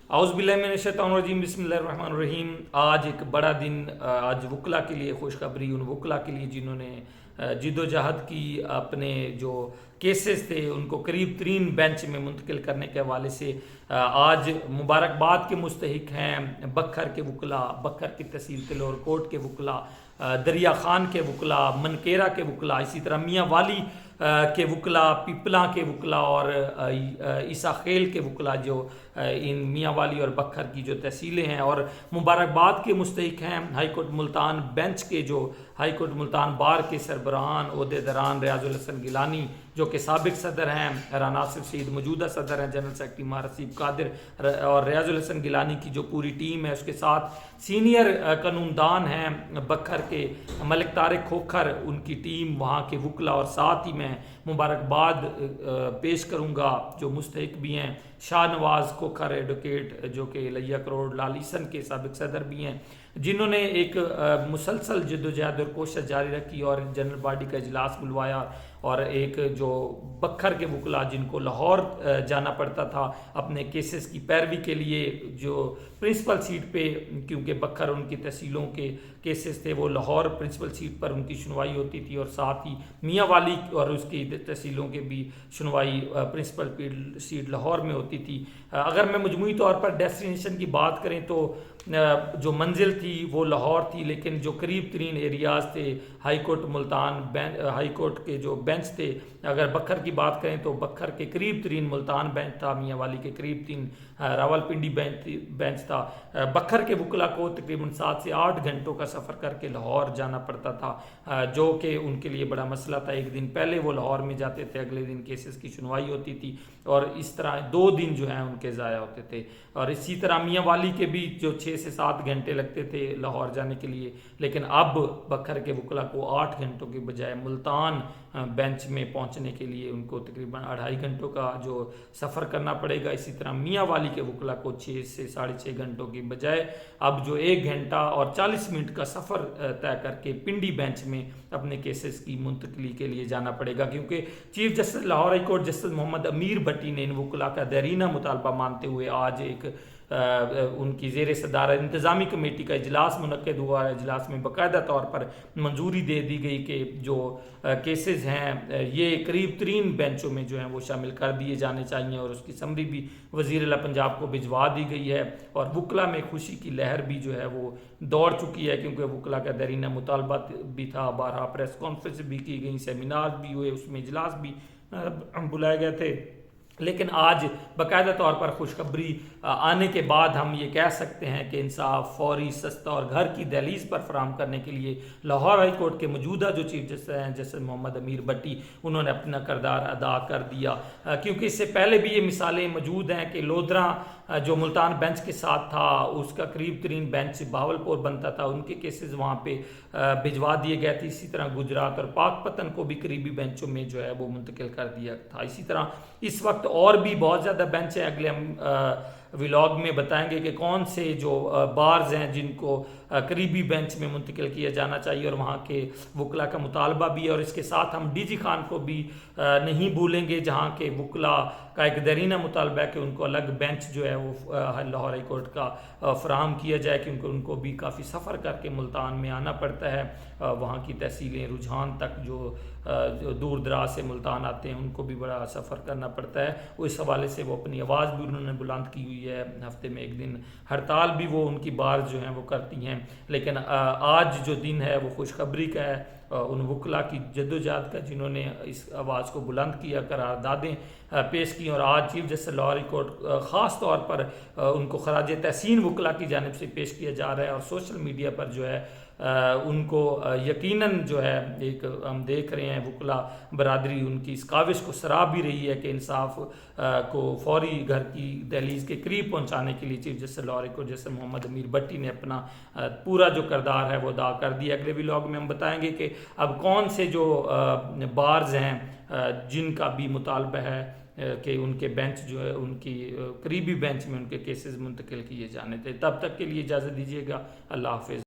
اعوذ باللہ من الشیطان الرجیم، بسم اللہ الرحمن الرحیم۔ آج ایک بڑا دن، آج وکلا کے لیے خوشخبری، ان وکلا کے لیے جنہوں نے جد و جہد کی، اپنے جو کیسز تھے ان کو قریب ترین بینچ میں منتقل کرنے کے حوالے سے آج مبارکباد کے مستحق ہیں بکھر کے وکلا، بکھر کی تحصیل تلور کوٹ کے وکلا، دریا خان کے وکلا، منکیرا کے وکلا، اسی طرح میاں والی کے وکلا، پیپلاں کے وکلا اور عیسیٰ خیل کے وکلا، جو ان میاں والی اور بکھر کی جو تحصیلیں ہیں، اور مبارکباد کے مستحق ہیں ہائی کورٹ ملتان بینچ کے، جو ہائی کورٹ ملتان بار کے سربراہان عہدیداران ریاض الحسن گیلانی جو کہ سابق صدر ہیں، رانا آصف سعید موجودہ صدر ہیں، جنرل سیکرٹری ماہ رسیب قادر اور ریاض الحسن گیلانی کی جو پوری ٹیم ہے، اس کے ساتھ سینئر قانون دان ہیں بکھر کے ملک طارق کھوکھر، ان کی ٹیم، وہاں کے وکلا، اور ساتھ ہی میں مبارکباد پیش کروں گا جو مستحق بھی ہیں شاہ نواز کھوکھر ایڈوکیٹ، جو کہ لیا کروڑ لالسن کے سابق صدر بھی ہیں، جنہوں نے ایک مسلسل جدوجہد اور کوشش جاری رکھی اور جنرل باڈی کا اجلاس بلوایا، اور ایک جو بکھر کے وکلا جن کو لاہور جانا پڑتا تھا اپنے کیسز کی پیروی کے لیے، جو پرنسپل سیٹ پہ، کیونکہ بکھر ان کی تحصیلوں کے کیسز تھے، وہ لاہور پرنسپل سیٹ پر ان کی سنوائی ہوتی تھی، اور ساتھ ہی میاں والی اور اس کی تحصیلوں کے بھی سنوائی پرنسپل سیٹ لاہور میں ہوتی تھی۔ اگر میں مجموعی طور پر ڈیسٹینیشن کی بات کریں تو جو منزل تھی وہ لاہور تھی، لیکن جو قریب ترین ایریاز تھے high court Multan high court کے جو بینچ تھے، اگر بکھر کی بات کریں تو بکھر کے قریب ترین ملتان بینچ تھا، میاں والی کے قریب ترین راول پنڈی بینچ تھا۔ بکھر کے وکلا کو تقریباً 7 سے 8 گھنٹوں کا سفر کر کے لاہور جانا پڑتا تھا، جو کہ ان کے لیے بڑا مسئلہ تھا۔ ایک دن پہلے وہ لاہور میں جاتے تھے، اگلے دن کیسز کی سنوائی ہوتی تھی، اور اس طرح 2 دن جو ہیں ان کے ضائع ہوتے تھے۔ اور اسی طرح میاں والی کے بھی جو 6 سے 7 گھنٹے لگتے تھے لاہور جانے کے لیے، لیکن اب بکھر کے وکلا کو 8 گھنٹوں کے بجائے ملتان بینچ میں پہنچنے کے لیے ان کو تقریباً 2.5 گھنٹوں کا جو سفر کرنا پڑے گا۔ اسی طرح میاں والی کے وکلا کو 6 سے 6.5 گھنٹوں کی بجائے اب جو 1 گھنٹہ اور 40 منٹ کا سفر طے کر کے پنڈی بینچ میں اپنے کیسز کی منتقلی کے لیے جانا پڑے گا، کیونکہ chief justice Lahore high court justice Muhammad Ameer Bhatti نے ان وکلا کا دیرینہ مطالبہ مانتے ہوئے آج ایک ان کی زیر صدارت انتظامی کمیٹی کا اجلاس منعقد ہوا۔ اجلاس میں باقاعدہ طور پر منظوری دے دی گئی کہ جو کیسز ہیں یہ قریب ترین بینچوں میں جو ہیں وہ شامل کر دیے جانے چاہیے، اور اس کی سمری بھی وزیر اعلیٰ پنجاب کو بھجوا دی گئی ہے، اور وکلا میں خوشی کی لہر بھی جو ہے وہ دوڑ چکی ہے، کیونکہ وکلا کا دیرینہ مطالبہ بھی تھا، بارہا پریس کانفرنس بھی کی گئی، سیمینار بھی ہوئے، اس میں اجلاس بھی بلائے گئے تھے، لیکن آج باقاعدہ طور پر خوشخبری آنے کے بعد ہم یہ کہہ سکتے ہیں کہ انصاف فوری، سستا اور گھر کی دہلیز پر فراہم کرنے کے لیے لاہور ہائی کورٹ کے موجودہ جو چیف جسٹس ہیں جسٹس محمد امیر بھٹی، انہوں نے اپنا کردار ادا کر دیا، کیونکہ اس سے پہلے بھی یہ مثالیں موجود ہیں کہ لودھراں جو ملتان بینچ کے ساتھ تھا، اس کا قریب ترین بینچ بہاولپور بنتا تھا، ان کے کیسز وہاں پہ بھجوا دیے گئے تھے۔ اسی طرح گجرات اور پاک پتن کو بھی قریبی بینچوں میں جو ہے وہ منتقل کر دیا تھا۔ اسی طرح اس وقت اور بھی بہت زیادہ بینچ ہیں، اگلے ہم ولاگ میں بتائیں گے کہ کون سے جو بارز ہیں جن کو قریبی بینچ میں منتقل کیا جانا چاہیے، اور وہاں کے وکلا کا مطالبہ بھی ہے، اور اس کے ساتھ ہم ڈی جی خان کو بھی نہیں بھولیں گے، جہاں کے وکلا کا ایک دیرینہ مطالبہ ہے کہ ان کو الگ بینچ جو ہے وہ لاہور ہائی کورٹ کا فراہم کیا جائے، کیونکہ ان کو بھی کافی سفر کر کے ملتان میں آنا پڑتا ہے، وہاں کی تحصیلیں رجحان تک جو دور دراز سے ملتان آتے ہیں ان کو بھی بڑا سفر کرنا پڑتا ہے۔ اس حوالے سے وہ اپنی آواز بھی انہوں نے بلند کی ہوئی ہے، ہفتے میں 1 دن ہڑتال بھی وہ ان کی بار جو ہیں وہ کرتی ہیں، لیکن آج جو دن ہے وہ خوشخبری کا ہے، ان وکلا کی جدوجہد کا جنہوں نے اس آواز کو بلند کیا، قراردادیں پیش کی، اور آج chief justice Lahore high court خاص طور پر ان کو خراج تحسین وکلا کی جانب سے پیش کیا جا رہا ہے، اور سوشل میڈیا پر جو ہے ان کو یقیناً جو ہے ایک ہم دیکھ رہے ہیں وکلا برادری ان کی اس کاوش کو سراہ بھی رہی ہے کہ انصاف کو فوری گھر کی دہلیز کے قریب پہنچانے کے لیے chief justice Lahore high court justice Muhammad Ameer Bhatti نے اپنا پورا جو کردار ہے وہ ادا کر دیا۔ اگلے ولاگ میں ہم بتائیں گے کہ اب کون سے جو بارز ہیں جن کا بھی مطالبہ ہے کہ ان کے بینچ جو ہے ان کی قریبی بینچ میں ان کے کیسز منتقل کیے جانے تھے۔ تب تک کے لیے اجازت دیجیے گا، اللہ حافظ۔